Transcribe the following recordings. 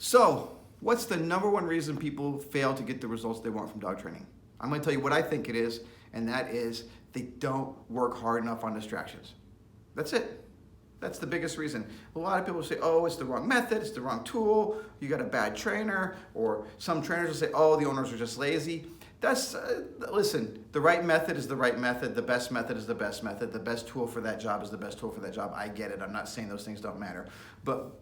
So, what's the number one reason people fail to get the results they want from dog training? I'm going to tell you what I think it is, and that is they don't work hard enough on distractions. That's it. That's the biggest reason. A lot of people say, oh, it's the wrong method, it's the wrong tool, you got a bad trainer, or some trainers will say, oh, the owners are just lazy. Listen, the right method is the right method, the best method is the best method, the best tool for that job is the best tool for that job. I get it, I'm not saying those things don't matter. But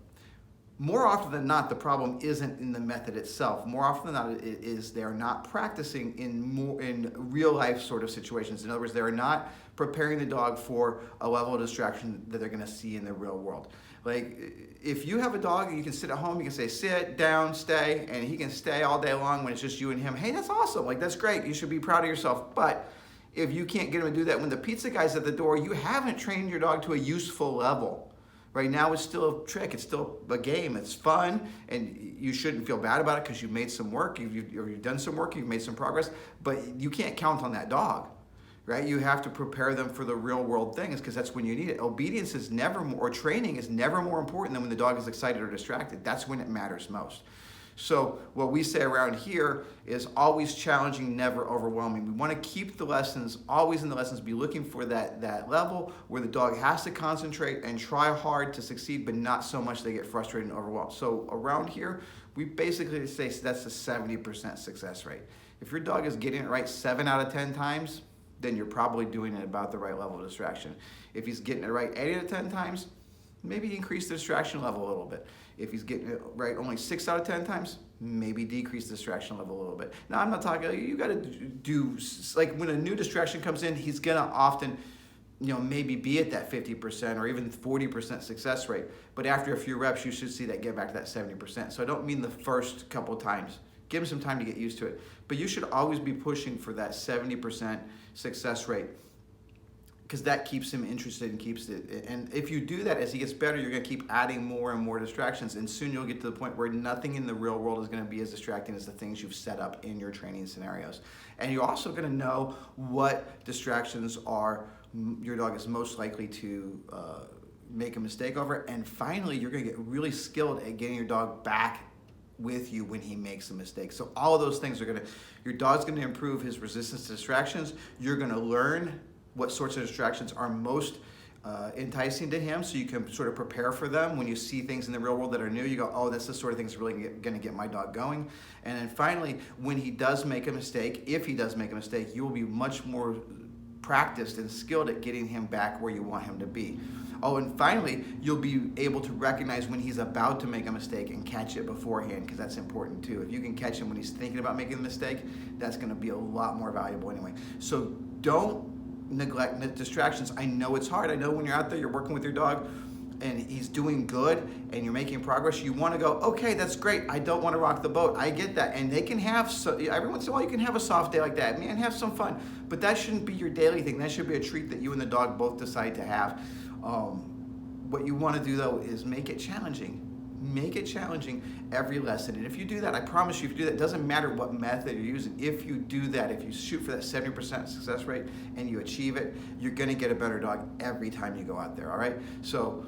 more often than not, the problem isn't in the method itself. More often than not, it is they're not practicing in real life sort of situations. In other words, they're not preparing the dog for a level of distraction that they're going to see in the real world. Like, if you have a dog and you can sit at home, you can say sit, down, stay, and he can stay all day long when it's just you and him. Hey, that's awesome. Like, that's great. You should be proud of yourself. But if you can't get him to do that when the pizza guy's at the door, you haven't trained your dog to a useful level. Right now, it's still a trick. It's still a game. It's fun, and you shouldn't feel bad about it because you've made some work. You've done some work. You've made some progress, but you can't count on that dog, right? You have to prepare them for the real world things because that's when you need it. Obedience is never more, or training is never more important than when the dog is excited or distracted. That's when it matters most. So what we say around here is always challenging, never overwhelming. We want to keep the lessons, always in the lessons, be looking for that level where the dog has to concentrate and try hard to succeed, but not so much they get frustrated and overwhelmed. So around here, we basically say that's a 70% success rate. If your dog is getting it right 7 out of 10 times, then you're probably doing it about the right level of distraction. If he's getting it right 8 out of 10 times, maybe increase the distraction level a little bit. If he's getting it right only 6 out of 10 times, maybe decrease the distraction level a little bit. Now, I'm not talking, you got to do, like when a new distraction comes in, he's going to often, maybe be at that 50% or even 40% success rate. But after a few reps, you should see that get back to that 70%. So I don't mean the first couple times. Give him some time to get used to it. But you should always be pushing for that 70% success rate, because that keeps him interested and keeps it. And if you do that, as he gets better, you're going to keep adding more and more distractions, and soon you'll get to the point where nothing in the real world is going to be as distracting as the things you've set up in your training scenarios. And you're also going to know what distractions are your dog is most likely to make a mistake over. And finally, you're going to get really skilled at getting your dog back with you when he makes a mistake. So all of those things your dog's going to improve his resistance to distractions. You're going to learn what sorts of distractions are most enticing to him, so you can sort of prepare for them. When you see things in the real world that are new, you go, oh, that's the sort of thing that's really going to get my dog going. And then finally, when he does make a mistake, if he does make a mistake, you will be much more practiced and skilled at getting him back where you want him to be. Oh, and finally, you'll be able to recognize when he's about to make a mistake and catch it beforehand, because that's important too. If you can catch him when he's thinking about making a mistake, that's going to be a lot more valuable anyway. So don't neglect distractions. I know it's hard. I know when you're out there, you're working with your dog and he's doing good and you're making progress, you want to go, okay, that's great. I don't want to rock the boat. I get that. And they can have, every once in a while you can have a soft day like that, man, have some fun. But that shouldn't be your daily thing. That should be a treat that you and the dog both decide to have. What you want to do though is make it challenging. Make it challenging every lesson. And if you do that, I promise you, if you do that, it doesn't matter what method you're using. If you do that, if you shoot for that 70% success rate and you achieve it, you're going to get a better dog every time you go out there, all right? So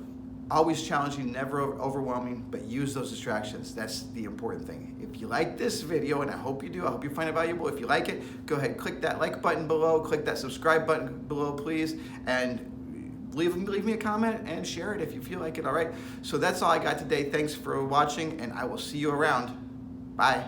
always challenging, never overwhelming, but use those distractions. That's the important thing. If you like this video, and I hope you do, I hope you find it valuable. If you like it, go ahead and click that like button below, click that subscribe button below, please, and leave me a comment and share it if you feel like it, all right? So that's all I got today. Thanks for watching, and I will see you around. Bye.